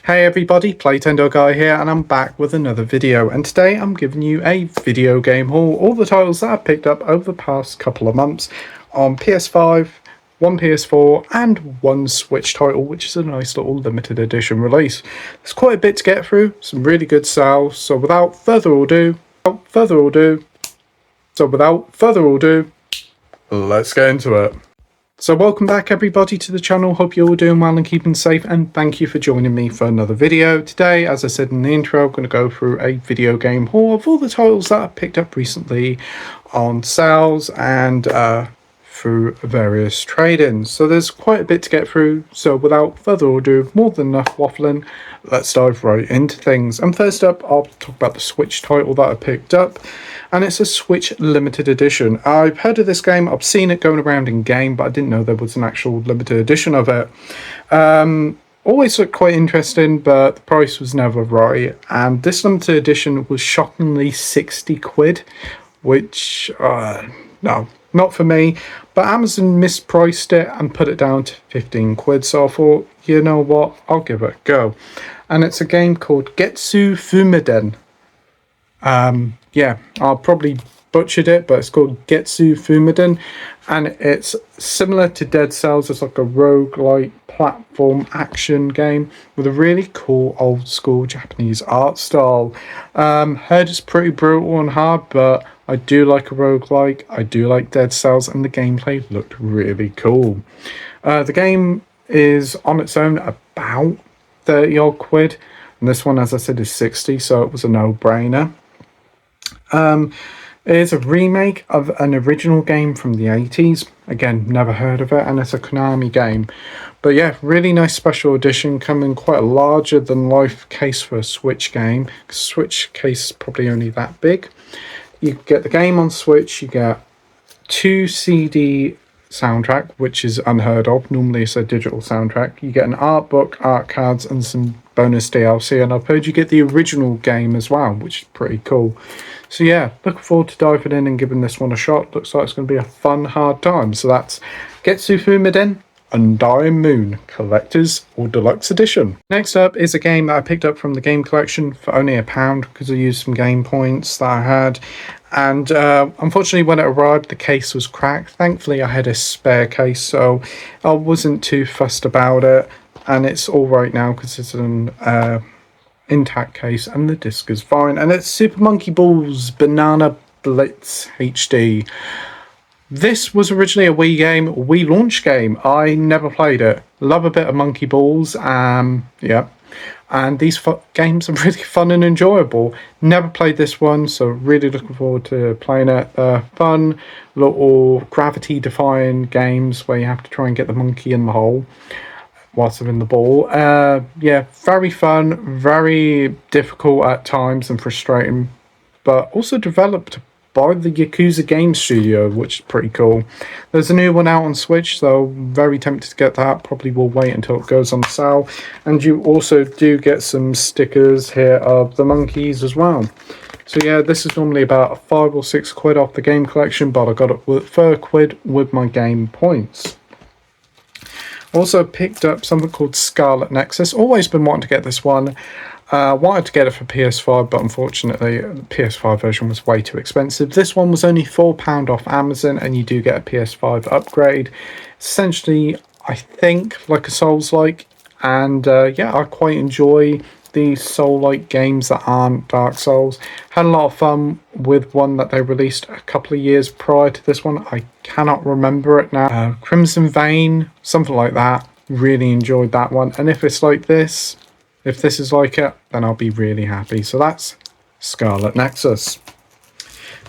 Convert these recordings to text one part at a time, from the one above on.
Hey everybody, Playtendoguy here, and I'm back with another video, and today I'm giving you a video game haul, all the titles that I've picked up over the past couple of months on PS5, one PS4 and one Switch title, which is a nice little limited edition release. There's quite a bit to get through, some really good sales, so without further ado, let's get into it. So welcome back everybody to the channel, hope you're all doing well and keeping safe, and thank you for joining me for another video. Today, as I said in the intro, I'm going to go through a video game haul of all the titles that I've picked up recently on sales and through various trade-ins. So there's quite a bit to get through, so without further ado, more than enough waffling, let's dive right into things. And first up, I'll talk about the Switch title that I picked up, and it's a Switch limited edition. I've heard of this game, I've seen it going around in game, but I didn't know there was an actual limited edition of it. Always looked quite interesting, but the price was never right, and this limited edition was shockingly 60 quid, which, no, not for me. But Amazon mispriced it and put it down to 15 quid, so I thought, you know what, I'll give it a go. And it's a game called Getsu Fumiden. Yeah, I'll probably butchered it, but it's called Getsu Fumiden, and it's similar to Dead Cells. It's like a roguelike platform action game with a really cool old school Japanese art style. Heard it's pretty brutal and hard, but I do like a roguelike, I do like Dead Cells, and the gameplay looked really cool. The game is on its own about 30 odd quid, and this one, as I said, is 60, so it was a no-brainer. It is a remake of an original game from the 80s. Again, never heard of it, and it's a Konami game. But yeah, really nice special edition, coming quite a larger than life case for a Switch game. Switch case is probably only that big. You get the game on Switch, you get 2 CD soundtrack, which is unheard of. Normally it's a digital soundtrack. You get an art book, art cards, and some bonus DLC, and I've heard you get the original game as well, which is pretty cool. So yeah, looking forward to diving in and giving this one a shot. Looks like it's going to be a fun, hard time. So that's Getsu Fumiden Undying Moon Collector's or Deluxe Edition. Next up is a game that I picked up from the game collection for only £1 because I used some game points that I had. And unfortunately, when it arrived, the case was cracked. Thankfully, I had a spare case, so I wasn't too fussed about it. And it's all right now because it's an intact case and the disc is fine. And it's Super Monkey Ball's Banana Blitz HD. This was originally a Wii game, Wii launch game. I never played it. Love a bit of Monkey Balls. Yeah. And these games are really fun and enjoyable. Never played this one, so really looking forward to playing it. Fun little gravity-defying games where you have to try and get the monkey in the hole whilst they're in the ball. Yeah, very fun, very difficult at times and frustrating, but also developed by the Yakuza Game Studio, which is pretty cool. There's a new one out on Switch, so very tempted to get that. Probably will wait until it goes on sale. And you also do get some stickers here of the monkeys as well. So yeah, this is normally about 5 or 6 quid off the game collection, but I got it with 4 quid with my game points. Also picked up something called Scarlet Nexus. Always been wanting to get this one. Wanted to get it for PS5, but unfortunately the PS5 version was way too expensive. This one was only £4 off Amazon, and you do get a PS5 upgrade. Essentially, I think, like a Souls-like, and yeah, I quite enjoy these Soul-like games that aren't Dark Souls. Had a lot of fun with one that they released a couple of years prior to this one. I cannot remember it now. Crimson Vein, something like that. Really enjoyed that one. And if it's like this, if this is like it, then I'll be really happy. So that's Scarlet Nexus.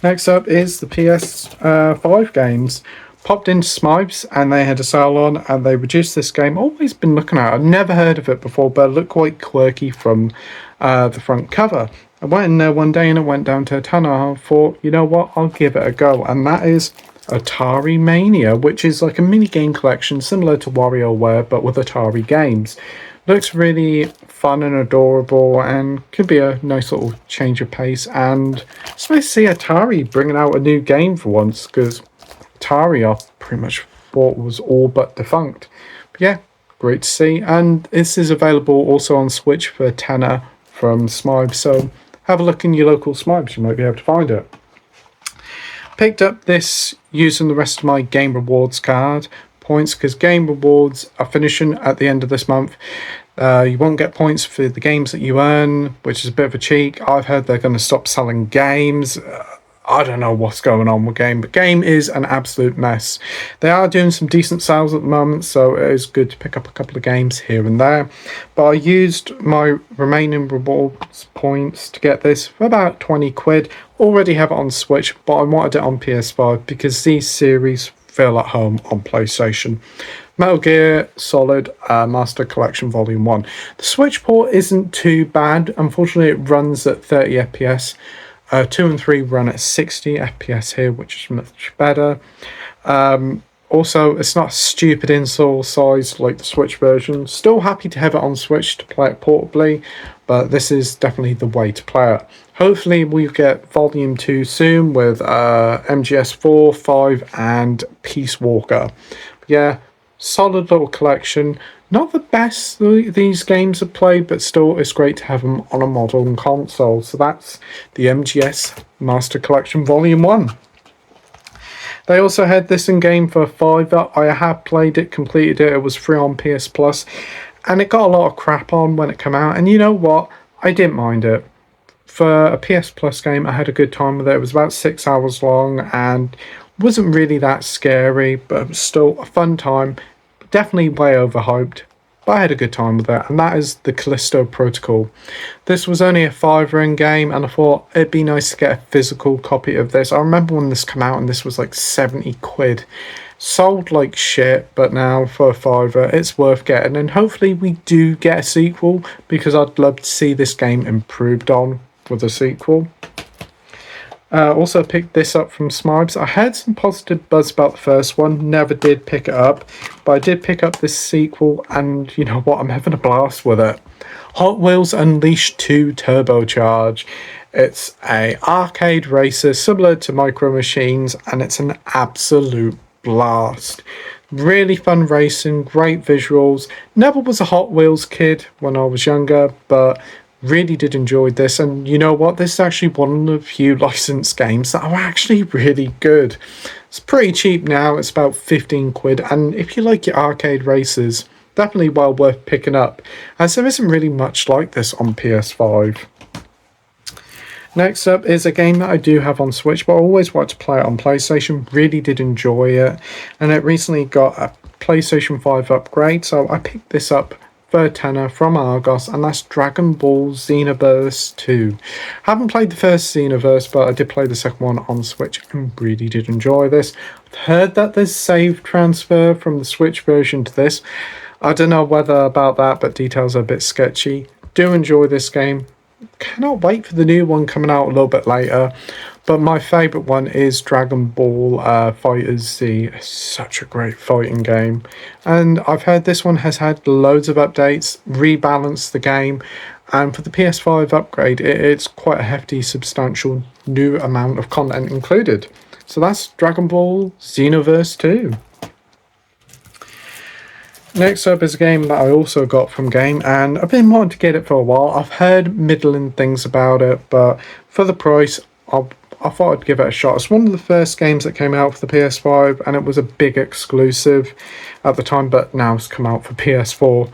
Next up is the PS5 games. Popped into Smythe's and they had a sale on, and they reduced this game. Always been looking at it. I've never heard of it before, but it looked quite quirky from the front cover. I went in there one day and it went down to a tenner. I thought, you know what, I'll give it a go. And that is Atari Mania, which is like a mini game collection similar to WarioWare, but with Atari games. Looks really fun and adorable, and could be a nice little change of pace. And it's nice to see Atari bringing out a new game for once, because Atari I pretty much thought was all but defunct. But yeah, great to see. And this is available also on Switch for a tenner from Smibes, so have a look in your local Smibes, you might be able to find it. Picked up this using the rest of my game rewards card points, because game rewards are finishing at the end of this month. You won't get points for the games that you earn, which is a bit of a cheek. I've heard they're going to stop selling games. I don't know what's going on with Game, but Game is an absolute mess. They are doing some decent sales at the moment, so it is good to pick up a couple of games here and there. But I used my remaining rewards points to get this for about 20 quid. Already have it on Switch, but I wanted it on PS5 because these series feel at home on PlayStation. Metal Gear Solid Master Collection Volume 1. The Switch port isn't too bad. Unfortunately, it runs at 30 FPS. 2 and 3 run at 60 FPS here, which is much better. Also, it's not a stupid install size like the Switch version. Still happy to have it on Switch to play it portably, but this is definitely the way to play it. Hopefully we'll get Volume 2 soon with MGS4, 5 and Peace Walker. But yeah, solid little collection. Not the best these games have played, but still it's great to have them on a modern console. So that's the MGS Master Collection Volume 1. They also had this in game for £5. I have played it, completed it. It was free on PS Plus, and it got a lot of crap on when it came out. And you know what? I didn't mind it. For a PS Plus game, I had a good time with it. It was about 6 hours long and wasn't really that scary, but it was still a fun time. Definitely way overhyped, but I had a good time with it, and that is the Callisto Protocol. This was only a £5 in game, and I thought it'd be nice to get a physical copy of this. I remember when this came out and this was like 70 quid. Sold like shit, but now for a £5 it's worth getting, and hopefully we do get a sequel, because I'd love to see this game improved on with a sequel. Also picked this up from Smibes. I had some positive buzz about the first one, never did pick it up, but I did pick up this sequel, and you know what, I'm having a blast with it. Hot Wheels Unleashed 2 Turbocharge. It's a arcade racer similar to Micro Machines, and it's an absolute blast. Really fun racing, great visuals. Never was a Hot Wheels kid when I was younger, but really did enjoy this. And you know what, this is actually one of the few licensed games that are actually really good. It's pretty cheap now, it's about 15 quid, and if you like your arcade races, definitely well worth picking up, as there isn't really much like this on PS5. Next up is a game that I do have on Switch, but I always want to play it on PlayStation. Really did enjoy it, and it recently got a PlayStation 5 upgrade, so I picked this up for a tenner from Argos, and that's Dragon Ball Xenoverse 2. Haven't played the first Xenoverse, but I did play the second one on Switch and really did enjoy this. I've heard that there's save transfer from the Switch version to this. I don't know whether about that, but details are a bit sketchy. Do enjoy this game. Cannot wait for the new one coming out a little bit later, but my favourite one is Dragon Ball Fighters Z. It's such a great fighting game, and I've heard this one has had loads of updates, rebalanced the game, and for the PS5 upgrade it's quite a hefty, substantial new amount of content included. So that's Dragon Ball Xenoverse 2. Next up is a game that I also got from Game, and I've been wanting to get it for a while. I've heard middling things about it, but for the price, I thought I'd give it a shot. It's one of the first games that came out for the PS5, and it was a big exclusive at the time, but now it's come out for PS4.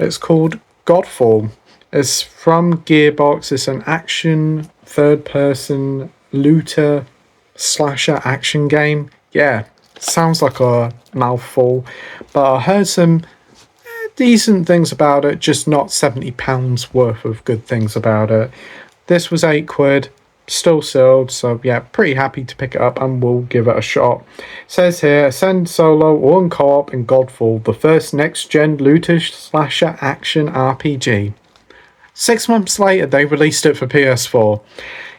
It's called Godfall. It's from Gearbox. It's an action, third-person, looter, slasher action game. Yeah, sounds like a mouthful, but I heard some decent things about it, just not £70 worth of good things about it. This was 8 quid, still sold, so yeah, pretty happy to pick it up and we'll give it a shot. It says here, ascend solo or in co-op in Godfall, the first next-gen looter slasher action RPG. 6 months later, they released it for PS4.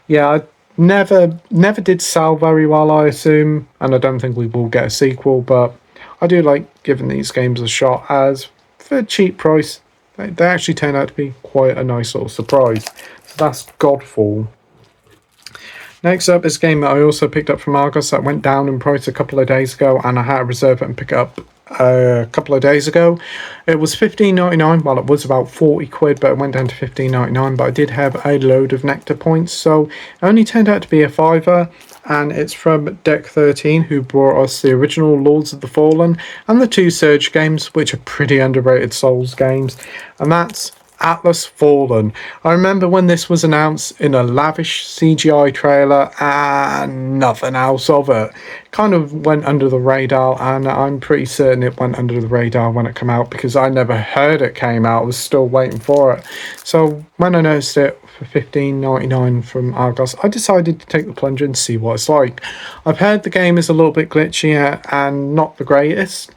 Yeah, I never did sell very well, I assume, and I don't think we will get a sequel, but I do like giving these games a shot, as for a cheap price they actually turn out to be quite a nice little surprise. So that's Godfall. Next up is a game that I also picked up from Argos that went down in price a couple of days ago, and I had to reserve it and pick it up a couple of days ago. It was $15.99. Well, it was about 40 quid, but it went down to $15.99. But I did have a load of Nectar points, so it only turned out to be a fiver. And it's from Deck 13, who brought us the original Lords of the Fallen and the two Surge games, which are pretty underrated Souls games. And that's Atlas Fallen. I remember when this was announced in a lavish CGI trailer and nothing else of it. Kind of went under the radar, and I'm pretty certain it went under the radar when it came out because I never heard it came out. I was still waiting for it. So when I noticed it for $15.99 from Argos, I decided to take the plunge and see what it's like. I've heard the game is a little bit glitchy and not the greatest,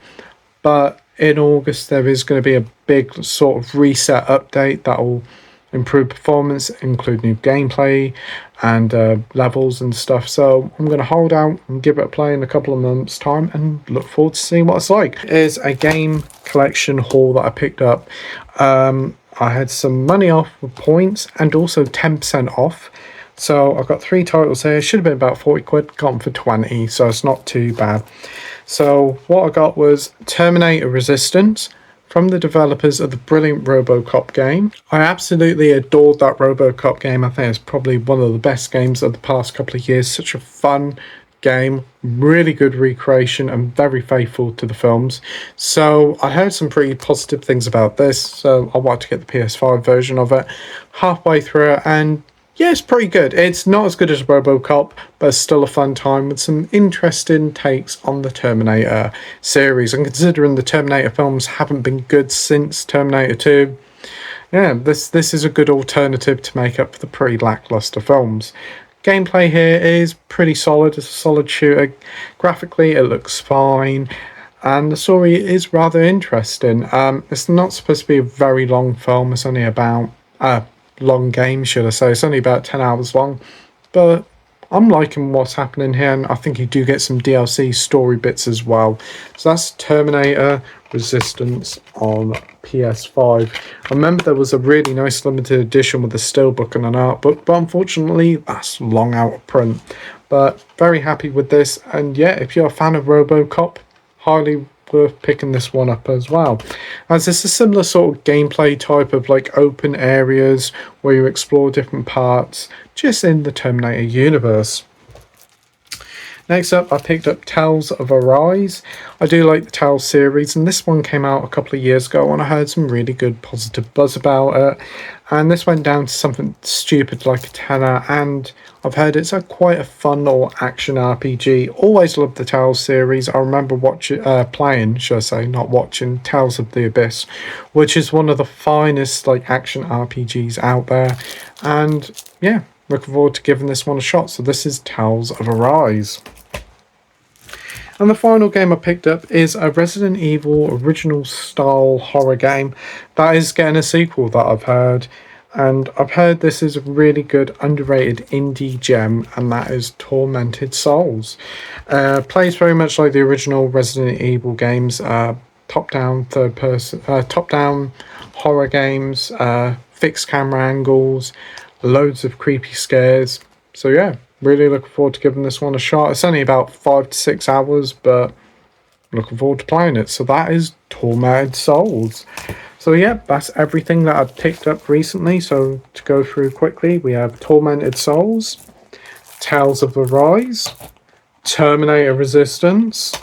but in August there is going to be a big sort of reset update that will improve performance, include new gameplay and levels and stuff. So I'm going to hold out and give it a play in a couple of months time and look forward to seeing what it's like. It is a game collection haul that I picked up. I had some money off with points and also 10% off. So I've got 3 titles here. Should have been about 40 quid, got them for 20, so it's not too bad. So what I got was Terminator Resistance from the developers of the brilliant RoboCop game. I absolutely adored that RoboCop game. I think it's probably one of the best games of the past couple of years. Such a fun game, really good recreation and very faithful to the films. So I heard some pretty positive things about this, so I wanted to get the PS5 version of it. Halfway through it, and yeah, it's pretty good. It's not as good as RoboCop, but it's still a fun time with some interesting takes on the Terminator series. And considering the Terminator films haven't been good since Terminator 2, yeah, this is a good alternative to make up for the pretty lackluster films. Gameplay here is pretty solid. It's a solid shooter. Graphically, it looks fine. And the story is rather interesting. It's not supposed to be a very long film. It's only about... long game, should I say. It's only about 10 hours long, but I'm liking what's happening here, and I think you do get some DLC story bits as well. So that's Terminator Resistance on PS5. I remember there was a really nice limited edition with a steelbook and an art book, but unfortunately that's long out of print. But very happy with this, and yeah, if you're a fan of RoboCop, highly worth picking this one up as well, as it's a similar sort of gameplay type of like open areas where you explore different parts just in the Terminator universe. Next up, I picked up Tales of Arise. I do like the Tales series, and this one came out a couple of years ago and I heard some really good positive buzz about it. And this went down to something stupid like a tenner, and I've heard it's quite a fun or action RPG. Always loved the Tales series. I remember playing, should I say, not watching, Tales of the Abyss, which is one of the finest like action RPGs out there. And yeah, looking forward to giving this one a shot. So this is Tales of Arise. And the final game I picked up is a Resident Evil original style horror game that is getting a sequel that I've heard. And I've heard this is a really good underrated indie gem, and that is Tormented Souls. Plays very much like the original Resident Evil games, top-down third-person, top-down horror games, fixed camera angles, loads of creepy scares. So yeah, really looking forward to giving this one a shot. It's only about 5 to 6 hours, but looking forward to playing it. So that is Tormented Souls. So yeah, that's everything that I've picked up recently. So to go through quickly, we have Tormented Souls, Tales of Arise, Terminator Resistance,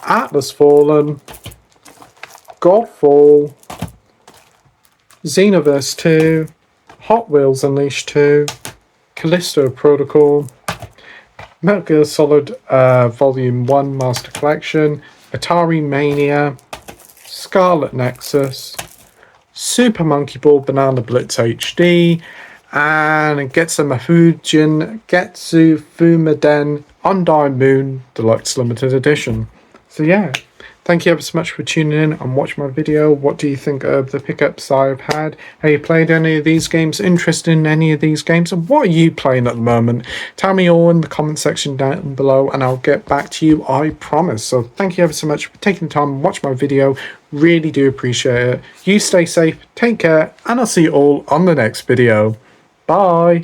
Atlas Fallen, Godfall, Xenoverse 2, Hot Wheels Unleashed 2, Callisto Protocol, Metal Gear Solid Volume 1 Master Collection, Atari Mania, Scarlet Nexus, Super Monkey Ball Banana Blitz HD, and Getsu Fujin Getsu Fumaden Undying Moon Deluxe Limited Edition. So yeah, thank you ever so much for tuning in and watching my video. What do you think of the pickups I've had? Have you played any of these games? Interested in any of these games? And what are you playing at the moment? Tell me all in the comment section down below and I'll get back to you, I promise. So thank you ever so much for taking the time and watch my video. Really do appreciate it. You stay safe, take care, and I'll see you all on the next video. Bye!